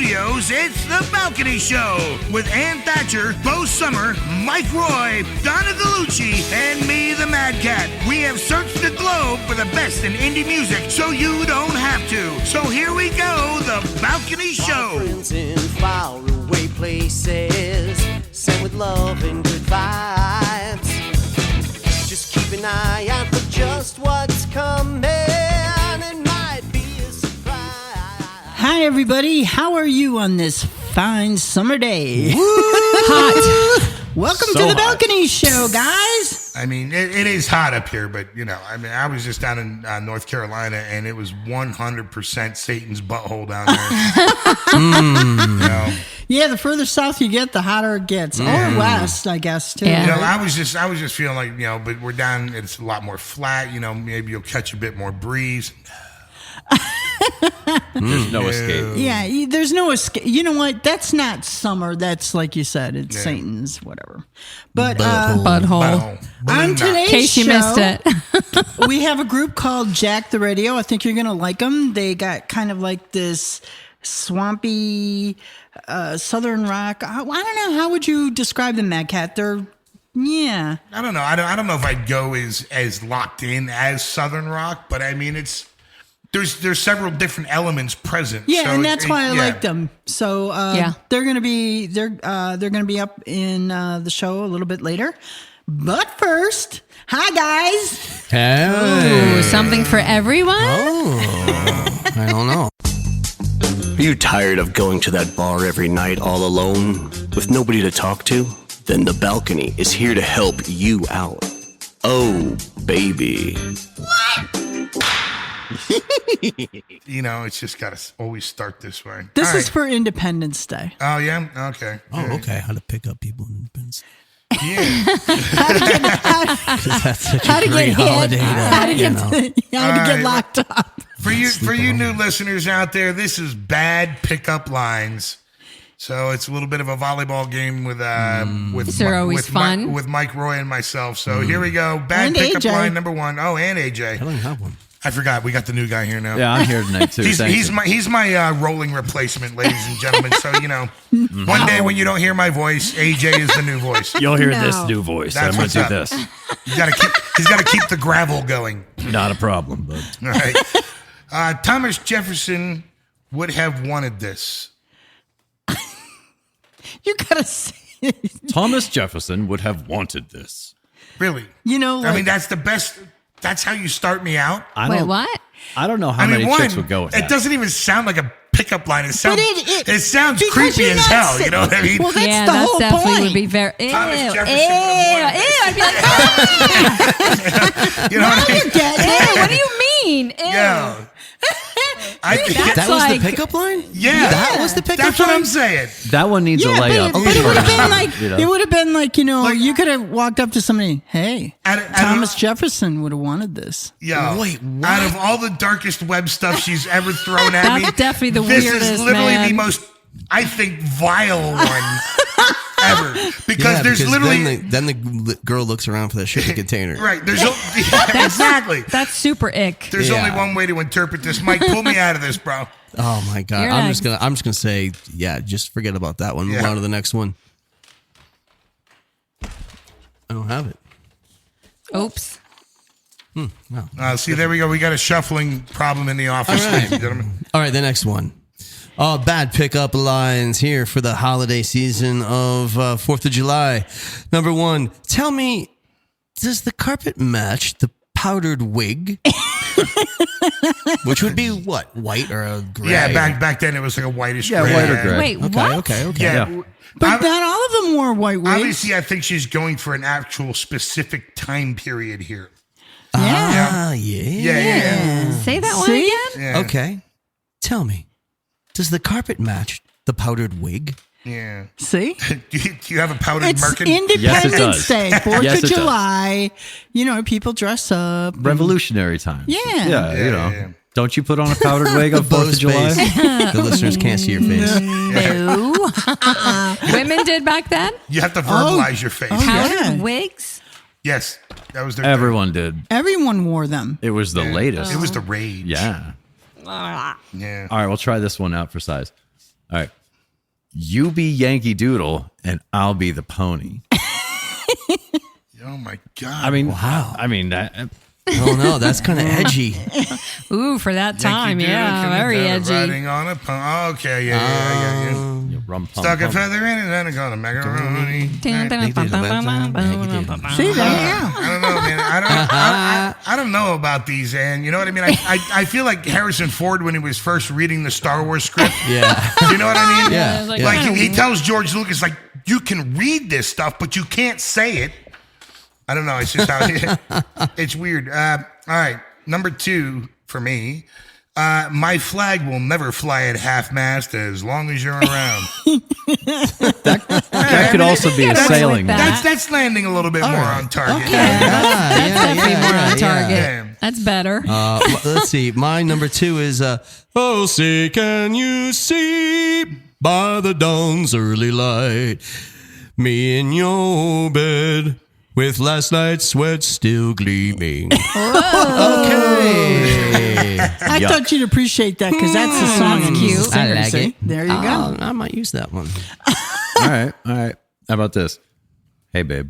studios, it's The Balcony Show with Ann Thatcher, Bo Summer, Mike Roy, Donna DeLucci, and me, the Madcat. We have searched the globe for the best in indie music so you don't have to. So here we go, The Balcony Show. Friends in faraway places, sent with love and good vibes. Just keep an eye out for just what's coming. It might be a surprise. Hi, everybody. How are you on this fine summer day? Hot. Welcome So to the hot. Balcony Show, guys. I mean, it is hot up here, but, I was just down in North Carolina, and it was 100% Satan's butthole down there. Yeah, the further south you get, the hotter it gets. Or west, I guess, too. Yeah. I was just feeling like, but we're down, it's a lot more flat, maybe you'll catch a bit more breeze. There's no escape. Yeah, there's no escape. You know what? That's not summer. That's, like you said, it's Satan's, whatever. But Butthole. on today's In case you show, missed it. we have a group called Jack the Radio. I think you're going to like them. They got kind of like this swampy southern rock. I don't know. How would you describe them, Madcat? They're, yeah. I don't know. I don't know if I'd go as locked in as Southern rock, but I mean, there's several different elements present. Yeah, so and that's why I yeah. like them. So they're gonna be up in the show a little bit later. But first, hi guys. Ooh, something for everyone? I don't know. Are you tired of going to that bar every night all alone with nobody to talk to? Then the balcony is here to help you out. Oh, baby. It's just got to always start this way. This All is right. for Independence Day. Oh yeah. Okay. Oh, okay. How to pick up people in Independence. Yeah. That's such How a to great get hit. holiday. How to get, how to get right. locked up. For you new listeners out there, this is bad pickup lines. So it's a little bit of a volleyball game with They're always fun. with Mike Roy and myself. So here we go. Bad And pickup AJ. line number 1. Oh, and AJ. I don't have one. I forgot. We got the new guy here now. Yeah, I'm here tonight too. He's my rolling replacement, ladies and gentlemen. So one day when you don't hear my voice, AJ is the new voice. You'll hear No. this new voice. That's I'm going to what's do up. this. He's got to keep the gravel going. Not a problem, bud. All right. Thomas Jefferson would have wanted this. You gotta say it. Thomas Jefferson would have wanted this. Really? Like, I mean, that's the best. That's how you start me out. Wait, what? I don't know how I mean, many chicks would go with it that. doesn't even sound like a pickup line. It sounds it sounds because creepy you're as not hell. sa- You know what I mean? Well, that's Yeah, the that whole definitely point. would be very. Ew, ew, Thomas ew. Jefferson would have I'd be like, you know what I mean? You're getting ew, it. what do you mean? Ew. Yeah. That's That was like- the pickup line? Yeah. That was the pickup That's line? what I'm saying. That one needs a Yeah, layup. but it would have been like You know? it would have been like you could have walked up to somebody. Hey, Out Thomas of, Jefferson would have wanted this. Yo, Wait, what? out of all the darkest web stuff she's ever thrown at me, That's definitely the this weirdest, is literally man. the most, I think, vile one ever. Because there's literally then the girl looks around for that shipping container. right. There's exactly. That's super ick. There's Yeah. only one way to interpret this. Mike, pull me out of this, bro. Oh my god! You're I'm next. just gonna say, yeah, just forget about that one. Move Yeah. on to the next one. I don't have it. Oops. No. See, there we go. We got a shuffling problem in the office, All right. ladies and gentlemen. All right, the next one. Bad pickup lines here for the holiday season of 4th of July. Number 1, tell me, does the carpet match the powdered wig? Which would be what? White or a gray? Yeah, back then it was like a whitish Yeah, gray. white or gray. Wait, Okay, what? okay. Yeah. Yeah. But not all of them wore white wigs. Obviously, I think she's going for an actual specific time period here. Ah, yeah. Yeah. Say that one See? again? Yeah. Okay. Tell me, does the carpet match the powdered wig? Yeah. See? Do you have a powdered It's merkin? Independence does. Day, 4th Yes, of it does. July. People dress up. Revolutionary times. Yeah. Yeah, yeah. Don't you put on a powdered wig on 4th Bo's of July? face. The listeners can't see your face. No. Women did back then? You have to verbalize your face. Powdered Yeah. wigs? Yes, that was their Everyone did. Everyone wore them. It was the latest. It was the rage. Yeah. Yeah. All right, we'll try this one out for size. All right. You be Yankee Doodle and I'll be the pony. Oh my God. I mean, Wow. I mean, that, Oh no, that's kind of edgy. Ooh, for that time, Yankee Doodle yeah, coming very down, edgy. Riding on a pony. Okay, yeah. you rum pum Stuck a pum. feather in it and it's on a macaroni. See, there you go. I don't know, man. I don't know about these, and you know what I mean. I feel like Harrison Ford when he was first reading the Star Wars script. Yeah. You know what I mean? Yeah. Like, Like he tells George Lucas, like, you can read this stuff, but you can't say it. I don't know. It's just how it's weird. All right, number 2 for me. My flag will never fly at half-mast as long as you're around. That could also be a That's sailing. with that. That's landing a little bit more on target. That's definitely more on target. Yeah. That's better. Let's see. My number 2 is oh, say can you see by the dawn's early light me in your bed with last night's sweat still gleaming. Okay. I thought you'd appreciate that because that's the song. That's cute. Singer, I like see? it. There you go. I might use that one. All right. How about this? Hey, babe,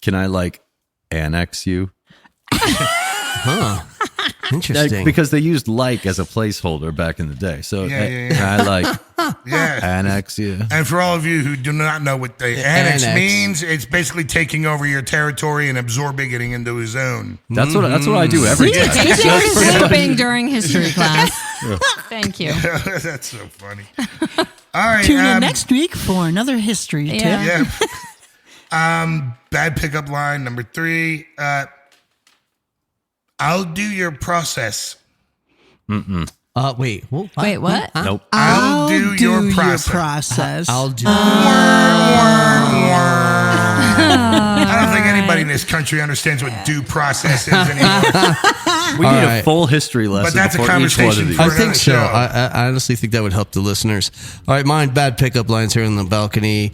can I like annex you? Interesting. Because they used like as a placeholder back in the day. So Yeah. can I like Yeah. annex you? And for all of you who do not know what the annex annex. means, it's basically taking over your territory and absorbing it into his own. That's what I do every time. Teaching and sleeping during history class. Thank you. That's so funny. All right. Tune in next week for another history tip. Yeah. Yeah. Bad pickup line number 3. I'll do your process. Wait. What? Wait, what? Nope. I'll do your process. I'll do. I don't think anybody in this country understands what due process is anymore. We need a right. full history lesson But that's a before each one of conversation these. for I another think so. show. I honestly think that would help the listeners. All right, mine, bad pickup lines here in the balcony.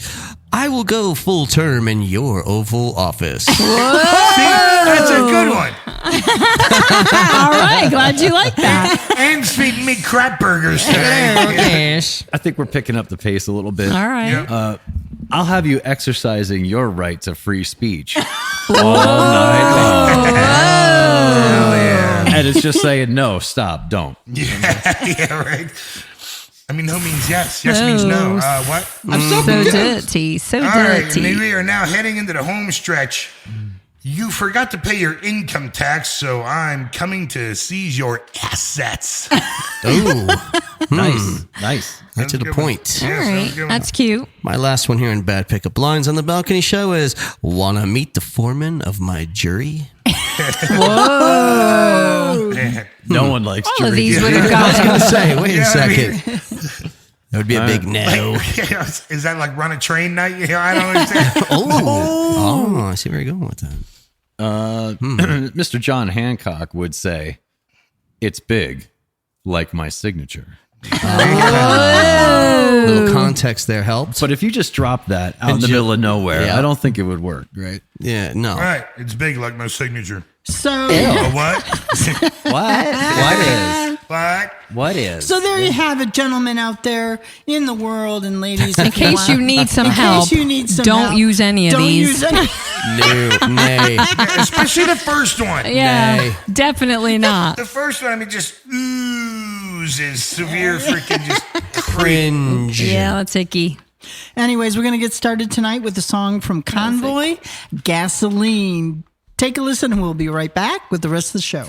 I will go full term in your Oval Office. See, that's a good one. All right, glad you like that. And feeding me crap burgers today. I think we're picking up the pace a little bit. All right. Yeah. I'll have you exercising your right to free speech all night long. Hell yeah. And it's just saying, no, stop, don't. Yeah, right. I mean, no means yes. Yes means no. What? So dirty. So All right, dirty. and we are now heading into the home stretch. You forgot to pay your income tax, so I'm coming to seize your assets. Ooh, Nice. right to the Good one. point. Yeah, All sounds right. good. That's cute. My last one here in Bad Pickup Lines on the Balcony Show is, wanna meet the foreman of my jury? No one likes All of jury these duty. would have I was gone. gonna say, wait Yeah, a I mean- second. That would be a big no. Is that like run a train night? I don't understand. Oh, I see where you're going with that. Mr. John Hancock would say, it's big, like my signature. A little context there helped. But if you just drop that out in the middle of nowhere, Yeah. I don't think it would work, right? Yeah, no. All right, it's big like my signature. So, Oh, what? What? What is? so there you have it, gentlemen out there in the world and ladies. In case you need some help, don't help, use any of don't these. use any. No, nay. Especially the first one. Yeah, Nay. definitely not. The first one, I mean, just oozes severe freaking just Cringe. Yeah, that's icky. Anyways, we're going to get started tonight with a song from Convoy, Gasoline. Take a listen and we'll be right back with the rest of the show.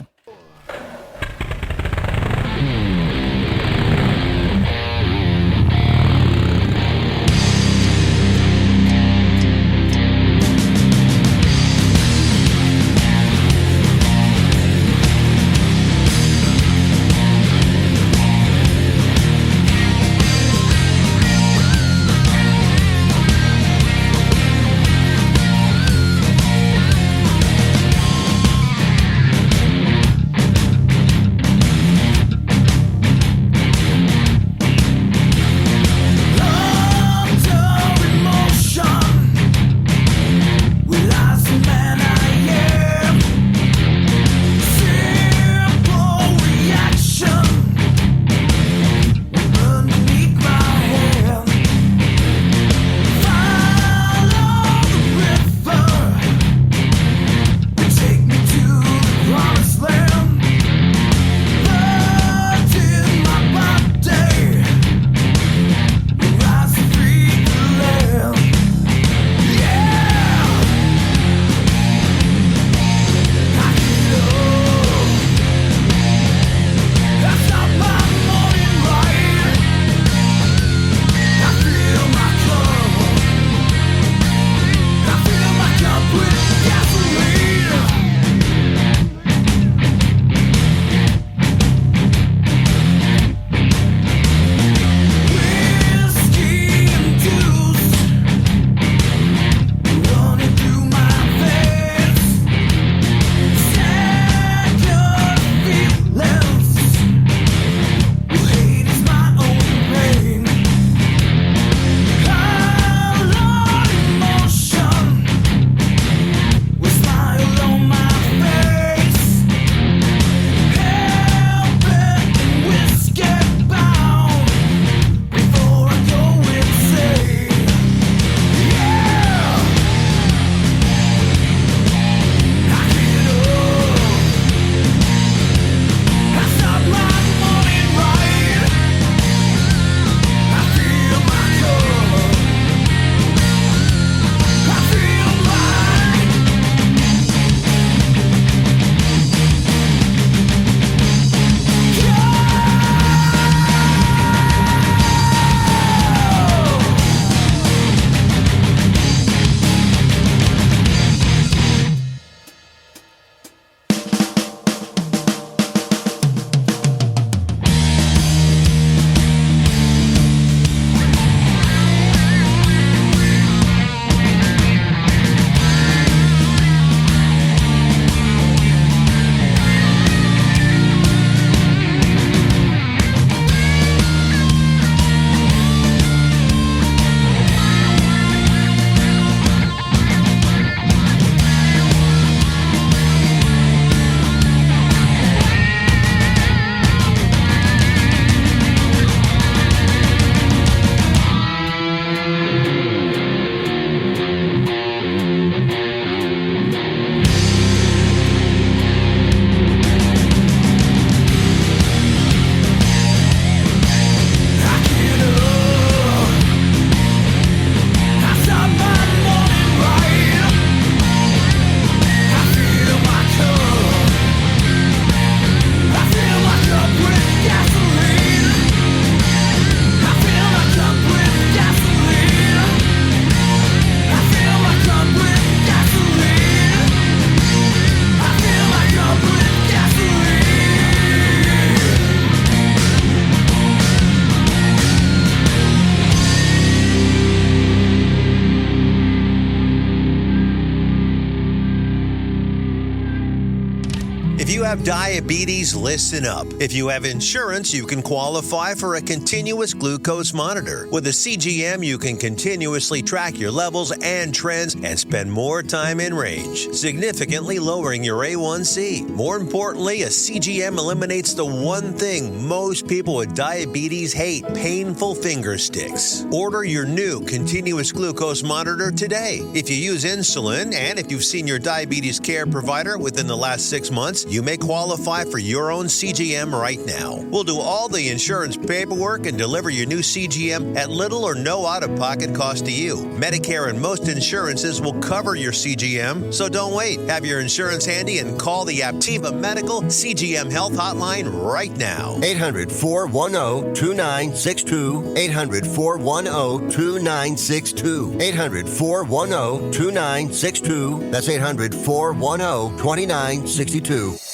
have diabetes, listen up. If you have insurance, you can qualify for a continuous glucose monitor. With a CGM, you can continuously track your levels and trends and spend more time in range, significantly lowering your A1C. More importantly, a CGM eliminates the one thing most people with diabetes hate: painful finger sticks. Order your new continuous glucose monitor today. If you use insulin and if you've seen your diabetes care provider within the last 6 months, you may qualify for your own CGM right now. We'll do all the insurance paperwork and deliver your new CGM at little or no out-of-pocket cost to you. Medicare and most insurances will cover your CGM, so don't wait. Have your insurance handy and call the Aptiva Medical CGM Health Hotline right now. 800-410-2962. 800-410-2962. 800-410-2962. That's 800-410-2962.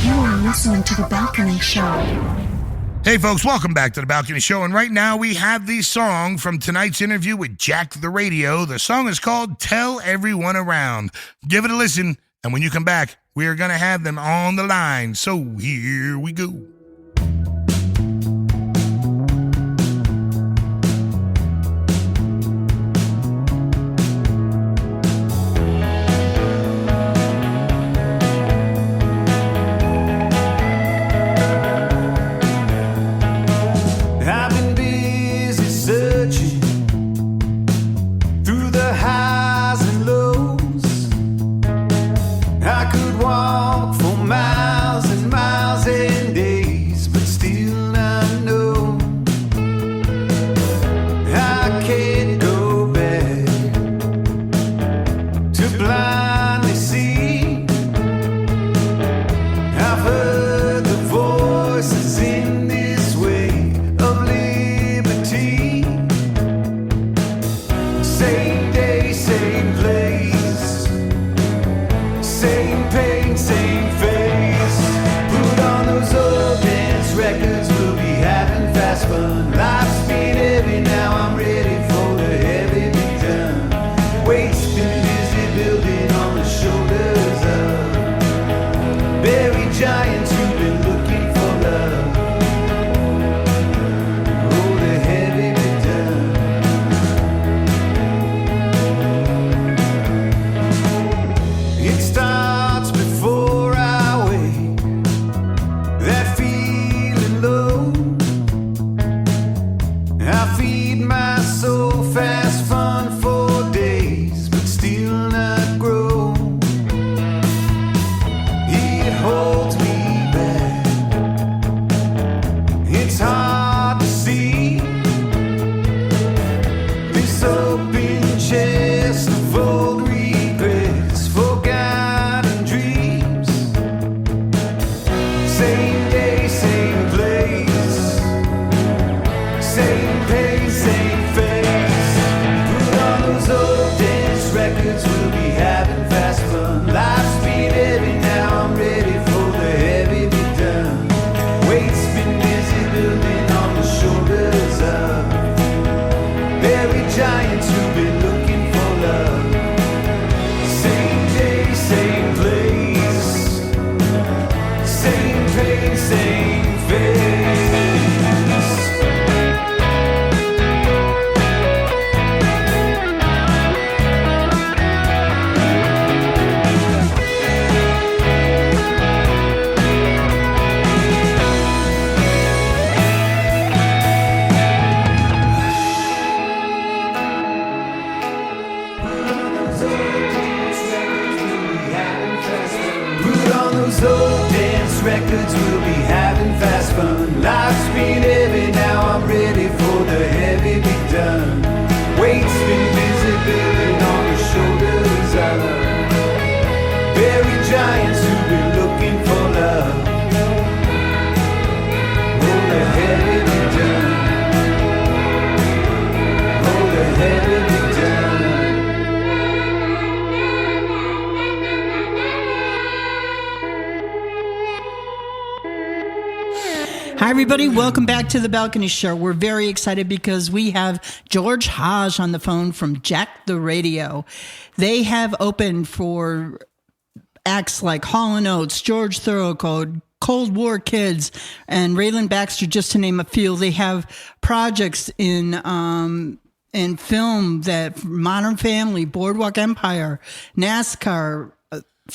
You are listening to The Balcony Show. Hey folks, welcome back to The Balcony Show, and right now we have the song from tonight's interview with Jack the Radio. The song is called Tell Everyone Around. Give it a listen, and when you come back, we are going to have them on the line. So here we go. Hi, everybody. Welcome back to The Balcony Show. We're very excited because we have George Hodge on the phone from Jack the Radio. They have opened for acts like Hall & Oates, George Thorogood, Cold War Kids, and Raylan Baxter, just to name a few. They have projects in film that Modern Family, Boardwalk Empire, NASCAR.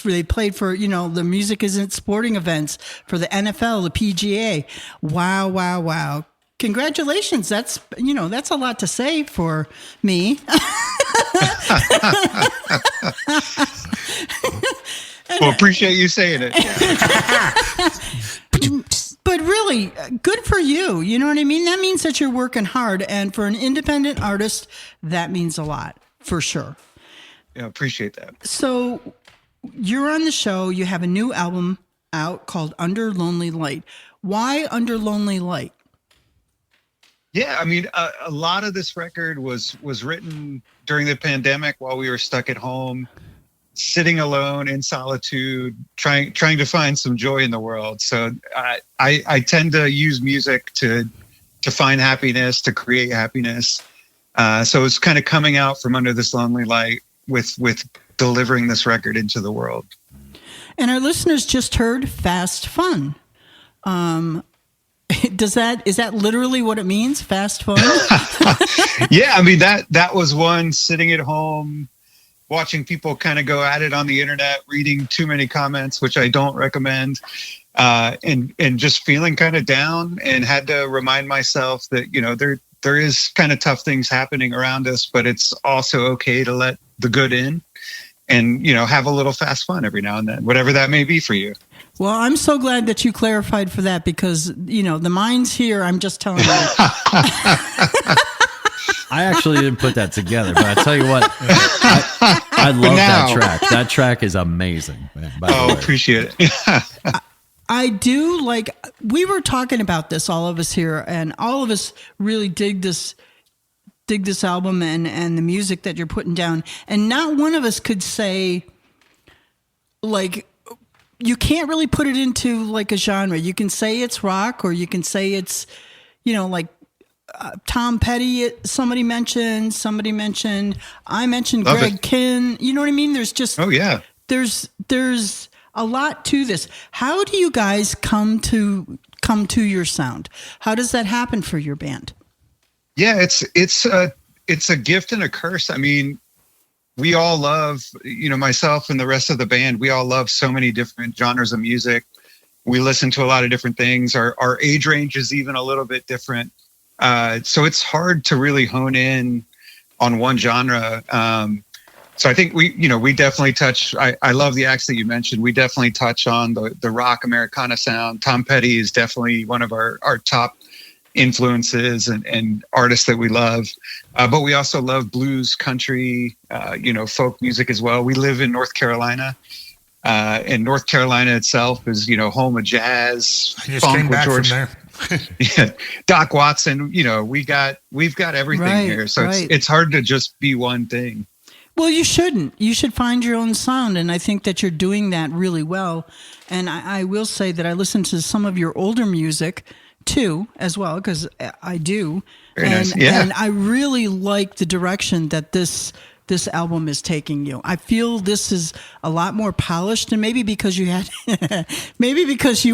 They played for, the music is in sporting events for the NFL, the PGA. Wow. Congratulations. That's a lot to say for me. Well, appreciate you saying it. But really, good for you. You know what I mean? That means that you're working hard. And for an independent artist, that means a lot, for sure. Yeah, appreciate that. So you're on the show. You have a new album out called Under Lonely Light. Why Under Lonely Light? Yeah, I mean, a lot of this record was written during the pandemic while we were stuck at home, sitting alone in solitude, trying to find some joy in the world. So I tend to use music to find happiness, to create happiness. So it's kind of coming out from under this lonely light with delivering this record into the world. And our listeners just heard Fast Fun. Is that literally what it means? Fast fun? Yeah, I mean that was one, sitting at home, watching people kind of go at it on the internet, reading too many comments, which I don't recommend, and just feeling kind of down, and had to remind myself that there is kind of tough things happening around us, but it's also okay to let the good in, and have a little fast fun every now and then, whatever that may be for you. Well, I'm so glad that you clarified for that, because, the mind's here. I'm just telling you. I actually didn't put that together, but I tell you what, I love that track. That track is amazing. Man, appreciate it. I do we were talking about this, all of us here, and all of us really dig this album and the music that you're putting down. And not one of us could say, you can't really put it into a genre. You can say it's rock, or you can say it's, Tom Petty. Somebody mentioned. I mentioned Love Greg it. Kinn. You know what I mean? There's just there's a lot to this. How do you guys come to your sound? How does that happen for your band? Yeah, it's a gift and a curse. I mean, we all love, myself and the rest of the band, we all love so many different genres of music. We listen to a lot of different things. Our age range is even a little bit different. So it's hard to really hone in on one genre. So I think we definitely touch, I love the acts that you mentioned. We definitely touch on the rock Americana sound. Tom Petty is definitely one of our top influences and artists that we love, but we also love blues, country, folk music as well. We live in North Carolina, and North Carolina itself is home of jazz. I just came back from there. Yeah, Doc Watson. We've got everything here, so it's hard to just be one thing. Well, you shouldn't. You should find your own sound, and I think that you're doing that really well. And I will say that I listen to some of your older music too, as well, because I do. Very nice. Yeah. And I really like the direction that this album is taking you. I feel this is a lot more polished, and maybe because you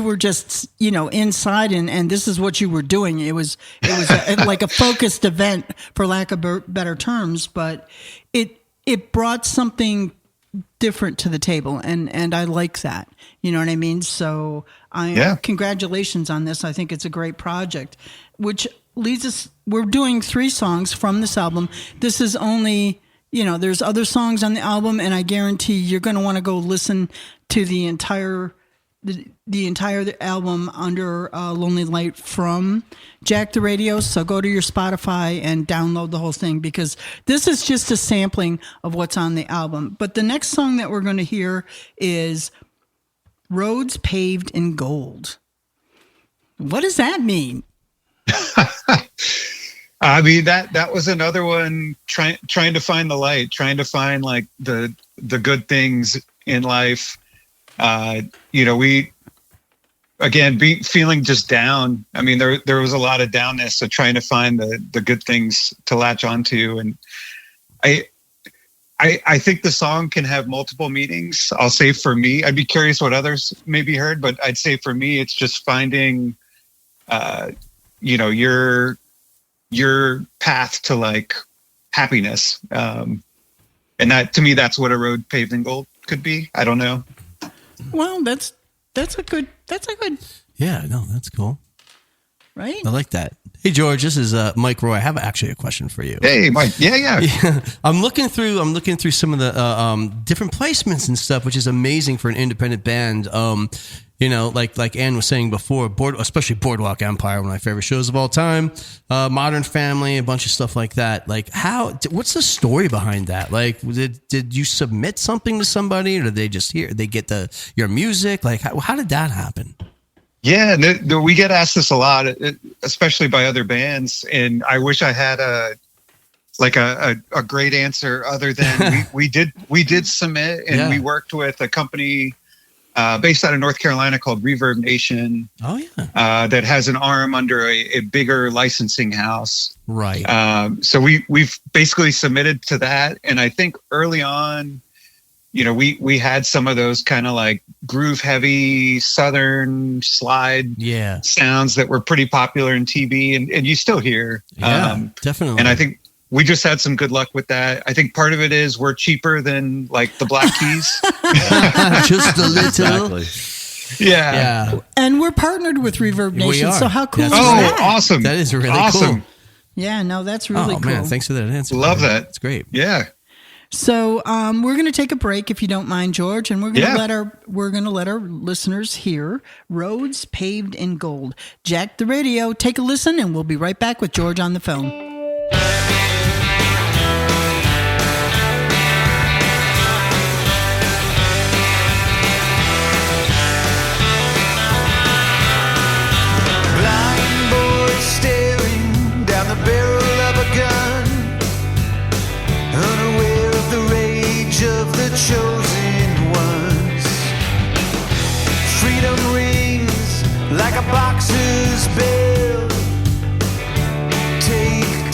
were just, inside and this is what you were doing. It was like a focused event, for lack of better terms, but it brought something different to the table, and I like that. You know what I mean? So congratulations on this. I think it's a great project, which leads us, we're doing 3 songs from this album. This is only, there's other songs on the album, and I guarantee you're going to want to go listen to the entire album Under Lonely Light from Jack the Radio. So go to your Spotify and download the whole thing, because this is just a sampling of what's on the album. But the next song that we're going to hear is Roads Paved in Gold. What does that mean? I mean, that was another one, trying to find the light, trying to find the good things in life. We, again, feeling just down. I mean, there was a lot of downness, so trying to find the good things to latch onto. And I think the song can have multiple meanings. I'll say for me, I'd be curious what others maybe heard, but I'd say for me, it's just finding, your path to like happiness. And that, to me, that's what a road paved in gold could be. I don't know. Well, that's a good. Yeah, no, that's cool. Right? I like that. Hey, George, this is Mike Roy. I have actually a question for you. Hey, Mike. Yeah. I'm looking through some of the different placements and stuff, which is amazing for an independent band. Like Ann was saying before, especially Boardwalk Empire, one of my favorite shows of all time. Modern Family, a bunch of stuff like that. Like, what's the story behind that? Like, did you submit something to somebody, or did they just get your music? Like, how did that happen? Yeah, we get asked this a lot, especially by other bands, and I wish I had a great answer other than we did submit, and we worked with a company based out of North Carolina called Reverb Nation. Oh yeah, that has an arm under a bigger licensing house. Right. So we've basically submitted to that, and I think early on, we had some of those kind of like groove heavy Southern slide sounds that were pretty popular in TV and you still hear. Definitely. And I think we just had some good luck with that. I think part of it is we're cheaper than like the Black Keys. Just a little. Exactly. Yeah. And we're partnered with Reverb Nation. So how cool is that? that? Awesome. That is really awesome. Cool. Yeah, no, that's really cool. Oh man, thanks for that answer. Love that. It's great. Yeah. So we're going to take a break, if you don't mind, George, and we're going to let our listeners hear "Roads Paved in Gold." Jack the Radio. Take a listen, and we'll be right back with George on the phone. Blind boy staring down the barrel of a gun, unaware of the rage of the chosen ones. Freedom rings like a boxer's bell. Take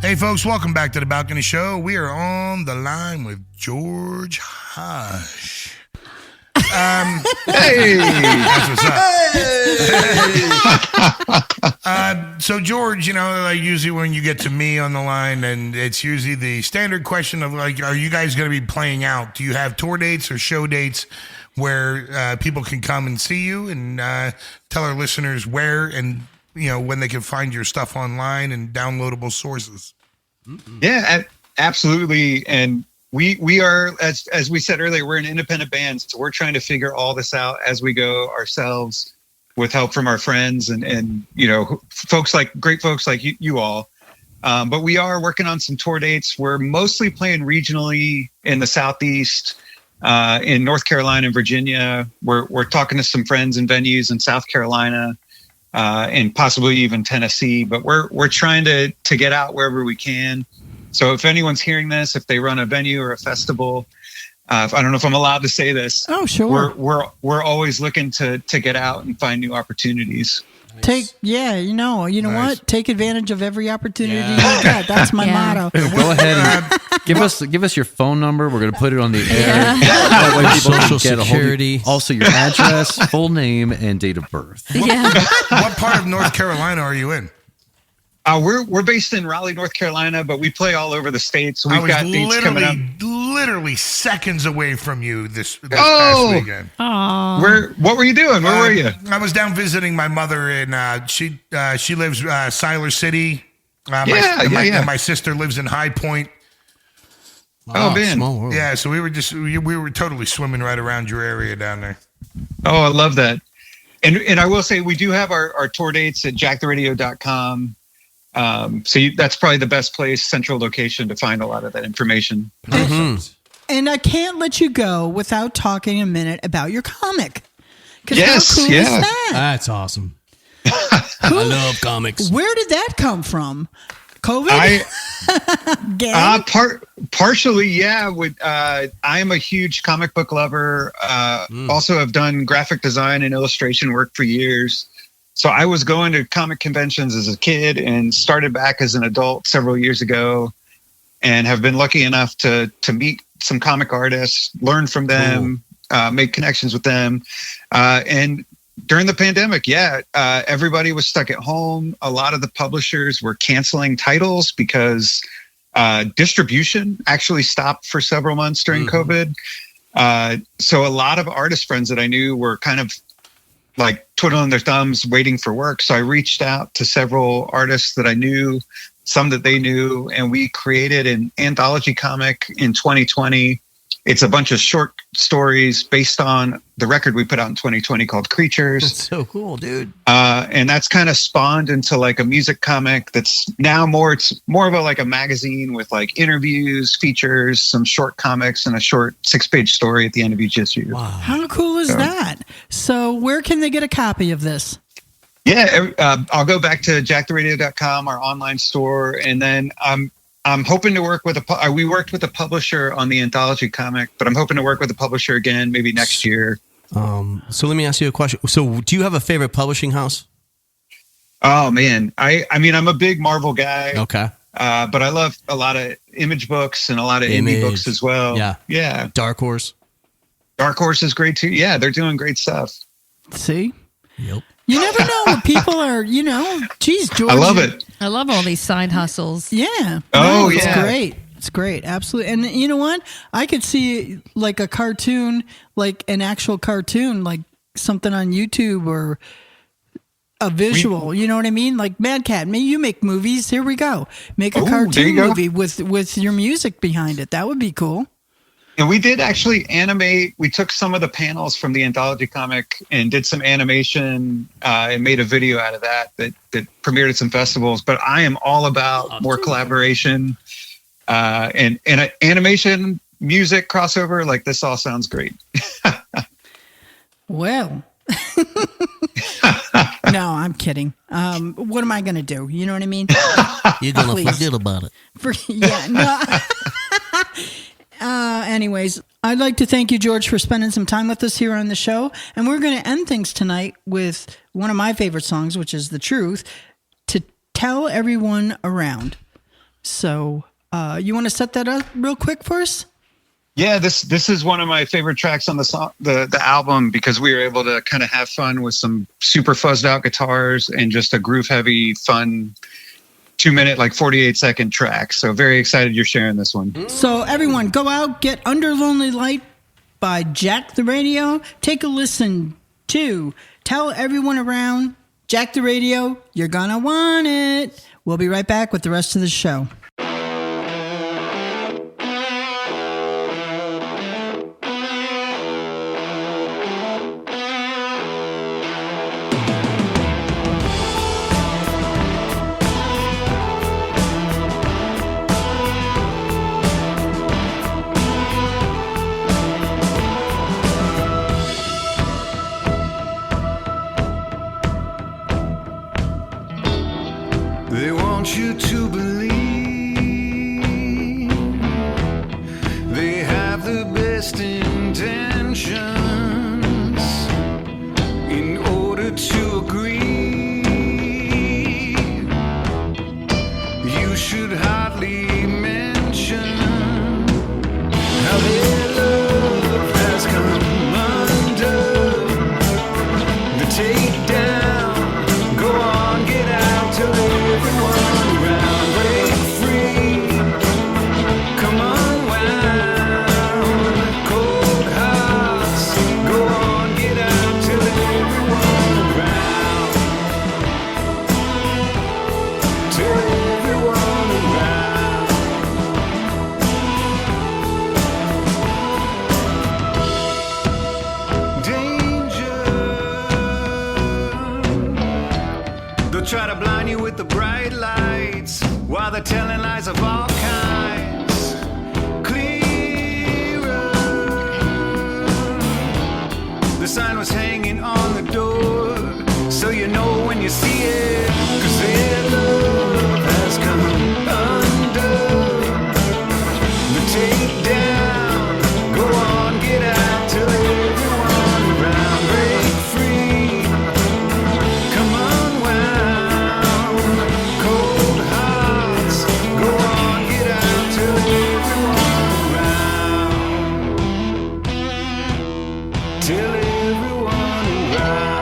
Hey, folks, welcome back to The Balcony Show. We are on the line with George Hush. Hey, that's what's up. So, George, like usually when you get to me on the line, and it's usually the standard question of like, are you guys going to be playing out? Do you have tour dates or show dates where people can come and see you, and tell our listeners where and when they can find your stuff online and downloadable sources? Yeah, absolutely. And we are, as we said earlier, we're an independent band, so we're trying to figure all this out as we go ourselves, with help from our friends and great folks like you all. But we are working on some tour dates. We're mostly playing regionally in the Southeast, in North Carolina and Virginia. We're talking to some friends and venues in South Carolina. And possibly even Tennessee, but we're trying to get out wherever we can. So if anyone's hearing this, if they run a venue or a festival, I don't know if I'm allowed to say this. Oh, sure. We're always looking to get out and find new opportunities. Nice. Nice. What? Take advantage of every opportunity you get. That's my motto. Go ahead and give us your phone number. We're going to put it on the air. That way people Social can get security. a hold of you. Also, your address, full name, and date of birth. What part of North Carolina are you in? We're based in Raleigh, North Carolina, but we play all over the states. So we've got dates coming up. Literally seconds away from you this past weekend. What were you doing? Where were you? I was down visiting my mother, and she lives Siler City. My sister lives in High Point. Oh, man. Small world. Yeah, so we were totally swimming right around your area down there. Oh, I love that. And I will say we do have our tour dates at jacktheradio.com. That's probably the best place, central location, to find a lot of that information. Mm-hmm. And I can't let you go without talking a minute about your comic. Yes, how cool is that? That's awesome. I love comics. Where did that come from? COVID? Partially, yeah. I am a huge comic book lover. Also have done graphic design and illustration work for years. So I was going to comic conventions as a kid and started back as an adult several years ago, and have been lucky enough to meet some comic artists, learn from them, make connections with them. And during the pandemic, everybody was stuck at home. A lot of the publishers were canceling titles because distribution actually stopped for several months during COVID. So a lot of artist friends that I knew were kind of like twiddling their thumbs, waiting for work. So I reached out to several artists that I knew, some that they knew, and we created an anthology comic in 2020. It's a bunch of short stories based on the record we put out in 2020 called Creatures. That's so cool, dude. And that's kind of spawned into like a music comic that's now it's more of a magazine with like interviews, features, some short comics, and a short 6-page story at the end of each issue. Wow. How cool is that? So where can they get a copy of this? Yeah, I'll go back to jacktheradio.com, our online store, and then I'm hoping to work with we worked with a publisher on the anthology comic, but I'm hoping to work with a publisher again maybe next year. So let me ask you a question. So do you have a favorite publishing house? Oh man, I mean I'm a big Marvel guy. Okay. But I love a lot of Image books and a lot of indie books as well. Yeah. Dark Horse. Dark Horse is great too. Yeah, they're doing great stuff. See? Yep. You never know what people are, geez, George. I love it. I love all these side hustles. Yeah. Oh, it's yeah. great. It's great. Absolutely. And you know what? I could see like a cartoon, like an actual cartoon, like something on YouTube or a visual, you know what I mean? Like Madcat, maybe you make movies. Here we go. Make a cartoon movie with your music behind it. That would be cool. And we did actually animate. We took some of the panels from the anthology comic and did some animation and made a video out of that premiered at some festivals. But I am all about more collaboration and animation, music, crossover. Like this all sounds great. Well, no, I'm kidding. What am I going to do? You know what I mean? You're going to forget about it. Anyways, I'd like to thank you, George, for spending some time with us here on the show. And we're going to end things tonight with one of my favorite songs, which is The Truth, to tell everyone around. So you want to set that up real quick for us? Yeah, this is one of my favorite tracks on the song, the album, because we were able to kind of have fun with some super fuzzed out guitars and just a groove heavy, fun 2-minute, like 48-second track. So very excited you're sharing this one. So everyone, go out, get Under Lonely Light by Jack the Radio. Take a listen to Tell Everyone Around. Jack the Radio, you're gonna want it. We'll be right back with the rest of the show. They want you to believe they have the best intentions in order to agree. You should hardly mention how their love has come under the takedown. Go on, get out till everyone around break free. Come unwound, cold hearts. Go on, get out till everyone around. Till everyone around. Danger. They'll try to blind you with the bright lights while they're telling lies of all kinds. Clearer. The sign was hanging on the door, so you know when you see it, 'cause their love has come under the takedown. Go on, get out till everyone around break free. Come unwound, cold hearts. Go on, get out till everyone around. Till everyone around.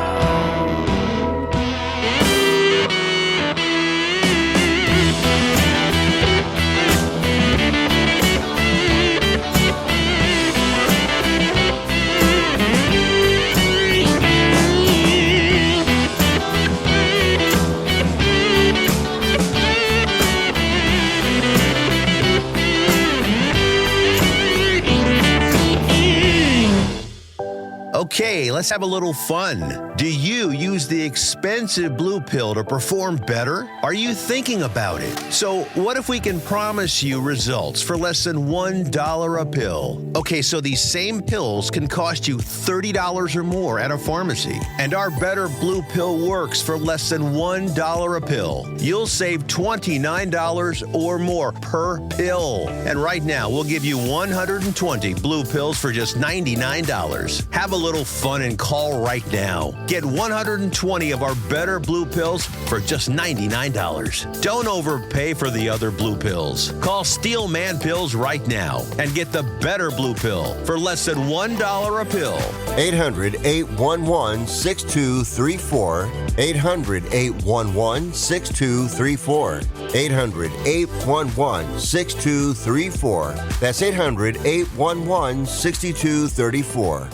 Okay, let's have a little fun. Do you use the expensive blue pill to perform better? Are you thinking about it? So what if we can promise you results for less than $1 a pill? Okay, so these same pills can cost you $30 or more at a pharmacy. And our Better Blue Pill works for less than $1 a pill. You'll save $29 or more per pill. And right now, we'll give you 120 blue pills for just $99. Have a little fun and call right now. Get 120 of our Better Blue Pills for just $99. Don't overpay for the other blue pills. Call Steel Man Pills right now and get the Better Blue Pill for less than $1 a pill. 800-811-6234. 800-811-6234. 800-811-6234. That's 800-811-6234.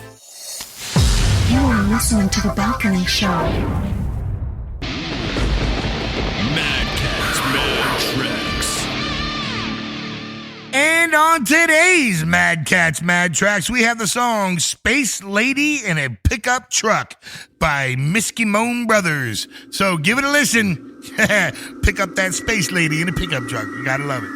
You are listening to The Balcony Show. Madcat's Mad Tracks. And on today's Mad Cat's Mad Tracks, we have the song Space Lady in a Pickup Truck by Miskimon Brothers. So give it a listen. Pick up that Space Lady in a pickup truck. You gotta love it.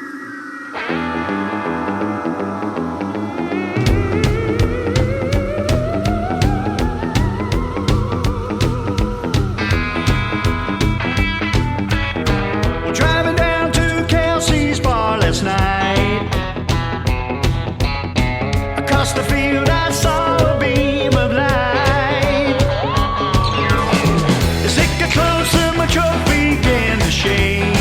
Driving down to Kelsey's bar last night. Across the field I saw a beam of light. As it got closer, my truck began to shake.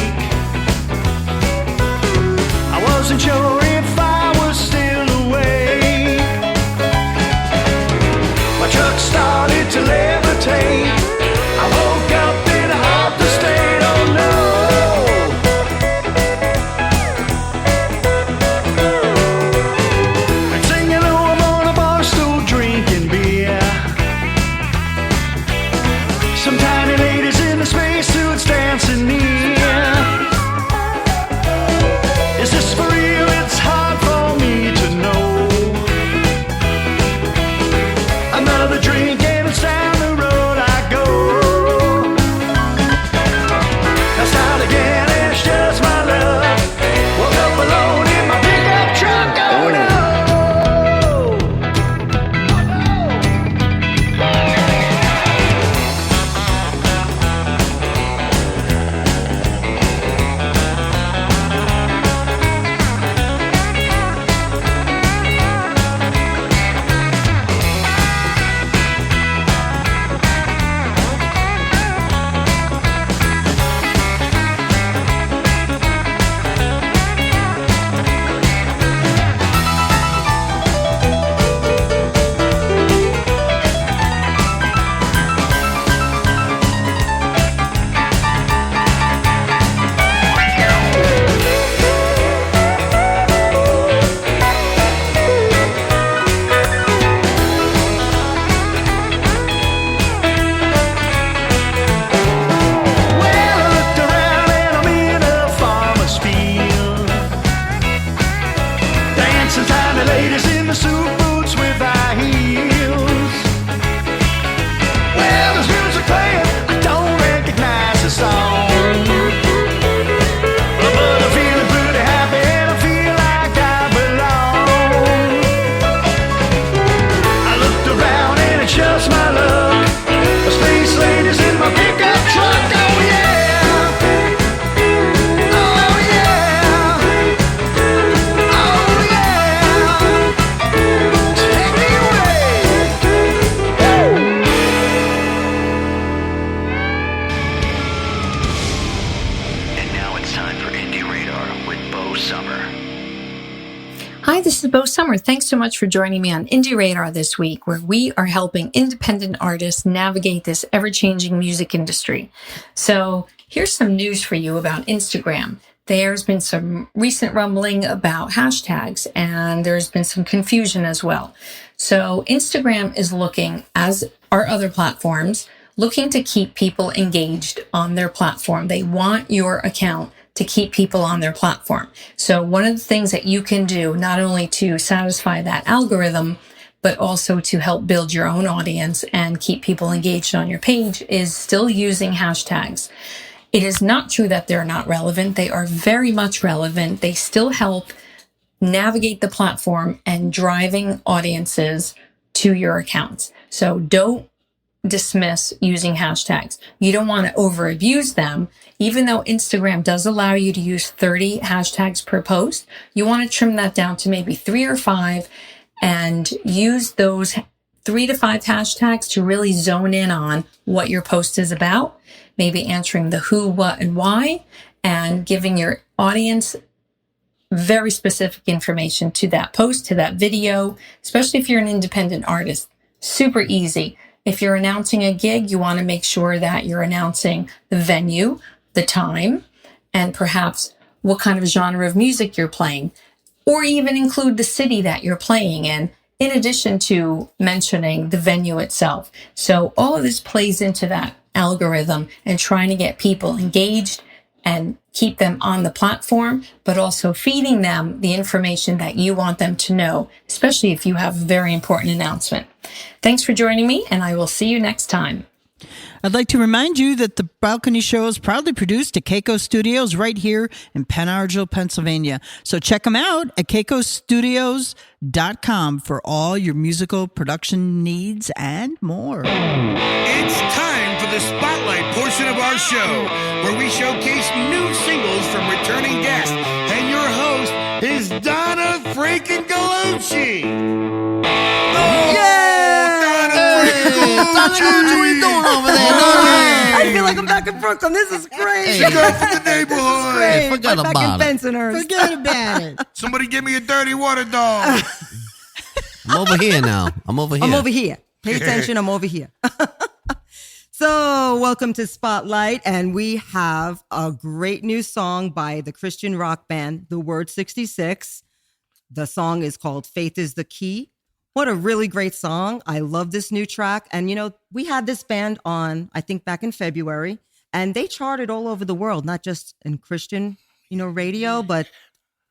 Hi, this is Bo Summer. Thanks so much for joining me on Indie Radar this week, where we are helping independent artists navigate this ever-changing music industry. So here's some news for you about Instagram. There's been some recent rumbling about hashtags, and there's been some confusion as well. So Instagram is looking, as are other platforms, looking to keep people engaged on their platform. They want your account to keep people on their platform. So one of the things that you can do, not only to satisfy that algorithm, but also to help build your own audience and keep people engaged on your page, is still using hashtags. It is not true that they're not relevant. They are very much relevant. They still help navigate the platform and driving audiences to your accounts. So don't dismiss using hashtags. You don't want to over abuse them. Even though Instagram does allow you to use 30 hashtags per post, you want to trim that down to maybe 3 or 5 and use those 3 to 5 hashtags to really zone in on what your post is about, maybe answering the who, what, and why, and giving your audience very specific information to that post, to that video, especially if you're an independent artist. Super easy. If you're announcing a gig, you want to make sure that you're announcing the venue, the time, and perhaps what kind of genre of music you're playing, or even include the city that you're playing in addition to mentioning the venue itself. So all of this plays into that algorithm and trying to get people engaged and keep them on the platform, but also feeding them the information that you want them to know, especially if you have a very important announcement. Thanks for joining me, and I will see you next time. I'd like to remind you that the Balcony Show is proudly produced at Keiko Studios right here in Pen Argyl, Pennsylvania. So check them out at keikostudios.com for all your musical production needs and more. It's time for the Spotlight portion of our show, where we showcase new singles from returning guests. And your host is Donna freaking Gallucci. What you doing over there? I feel like I'm back in Brooklyn. This is crazy. She girl from the neighborhood. Hey, forget about back in Bensonhurst. Forget about it. Somebody give me a dirty water dog. I'm over here now. I'm over here. Pay attention. I'm over here. So, welcome to Spotlight, and we have a great new song by the Christian rock band, The Word 66. The song is called Faith is the Key. What a really great song. I love this new track. And, you know, we had this band on, I think, back in February, and they charted all over the world, not just in Christian, radio, but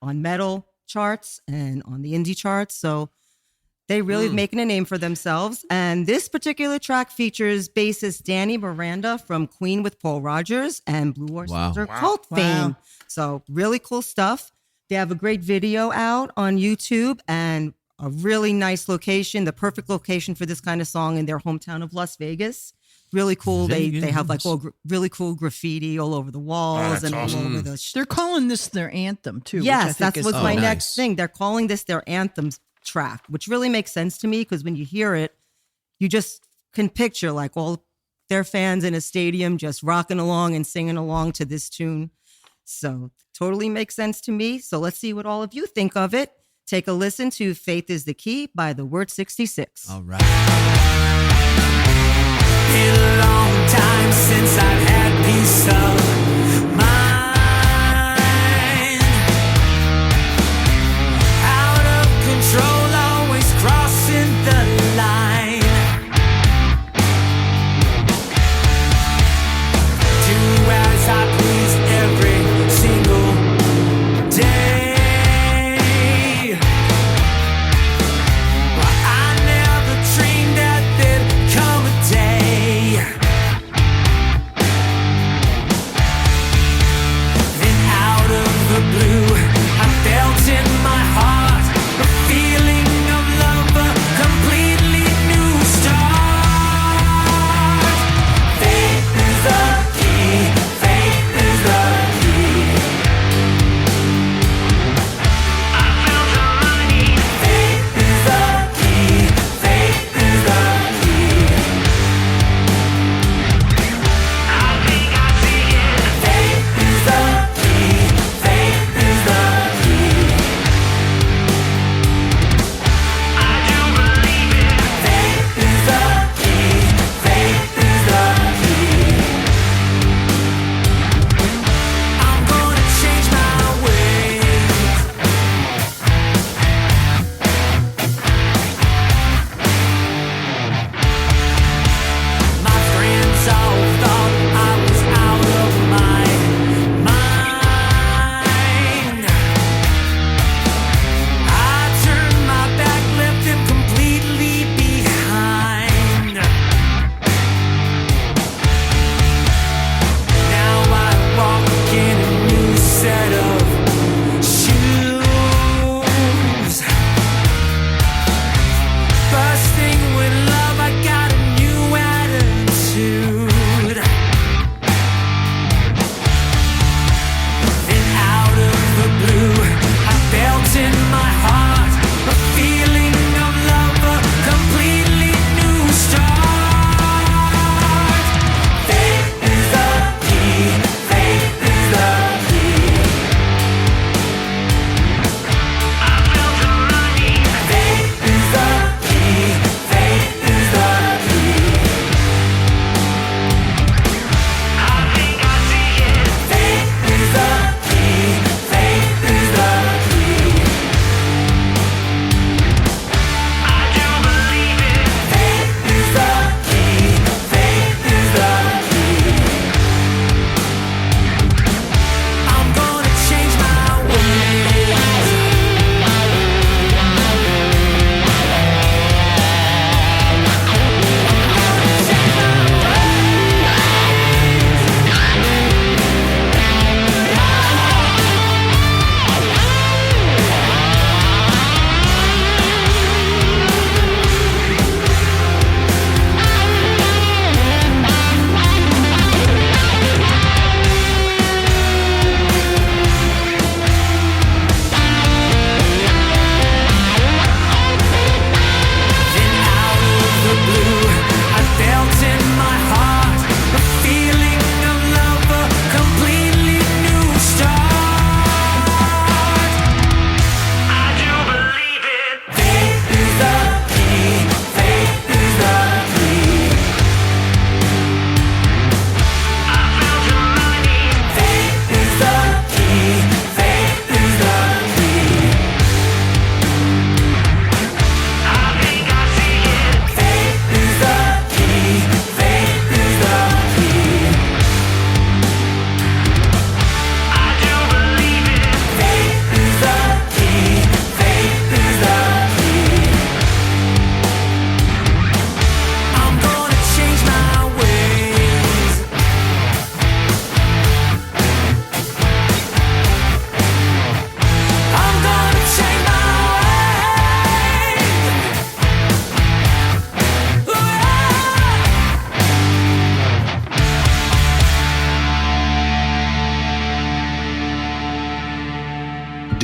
on metal charts and on the indie charts. So they really making a name for themselves. And this particular track features bassist Danny Miranda from Queen with Paul Rogers and Blue Oyster Cult fame. So really cool stuff. They have a great video out on YouTube and a really nice location, the perfect location for this kind of song in their hometown of Las Vegas. Really cool. They have like really cool graffiti all over the walls and all over the. They're calling this their anthem too. Yes, that was my next thing. They're calling this their anthem track, which really makes sense to me because when you hear it, you just can picture like all their fans in a stadium just rocking along and singing along to this tune. So totally makes sense to me. So let's see what all of you think of it. Take a listen to Faith is the Key by The Word 66. All right. Been a long time since I've had peace of mind. Out of control, always crossing the line. Do as I please every single day.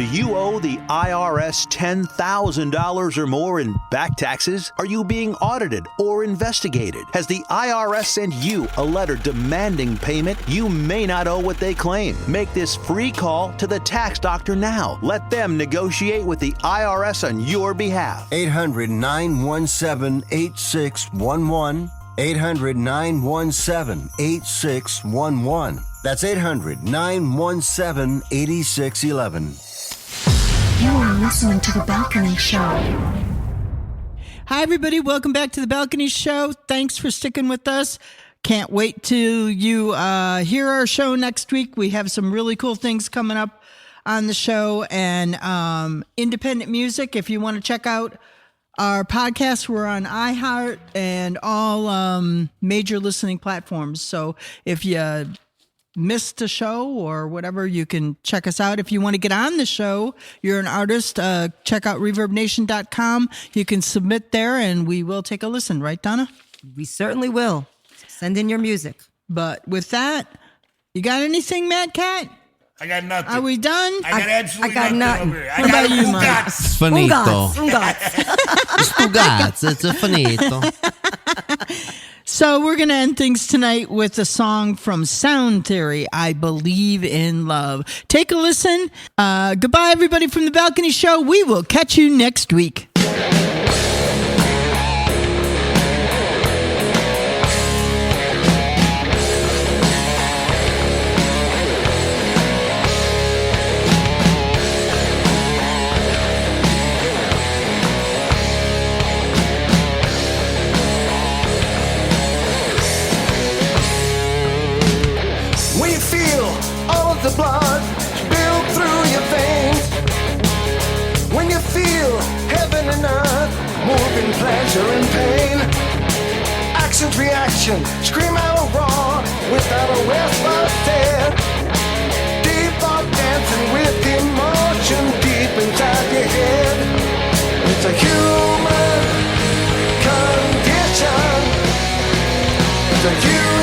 Do you owe the IRS $10,000 or more in back taxes? Are you being audited or investigated? Has the IRS sent you a letter demanding payment? You may not owe what they claim. Make this free call to the tax doctor now. Let them negotiate with the IRS on your behalf. 800-917-8611. 800-917-8611. That's 800-917-8611. You are listening to The Balcony Show. Hi, everybody. Welcome back to The Balcony Show. Thanks for sticking with us. Can't wait till you hear our show next week. We have some really cool things coming up on the show, and independent music. If you want to check out our podcast, we're on iHeart and all major listening platforms. So if you missed a show or whatever, you can check us out. If you want to get on the show, you're an artist, check out ReverbNation.com. You can submit there and we will take a listen. Right, Donna? We certainly will. Send in your music. But with that, you got anything, Madcat? I got nothing. Are we done? I got absolutely I got nothing. nothing. Over here. I What got about you, Mike? Ugats. Finito. Ungats. It's finito. So we're going to end things tonight with a song from Sound Theory, I Believe in Love. Take a listen. Goodbye, everybody, from The Balcony Show. We will catch you next week. When you feel all of the blood build through your veins, when you feel heaven and earth move in pleasure and pain, actions, reaction, scream out or roar without a whisper, deep thought dancing with emotion deep inside your head. It's a human condition. It's a human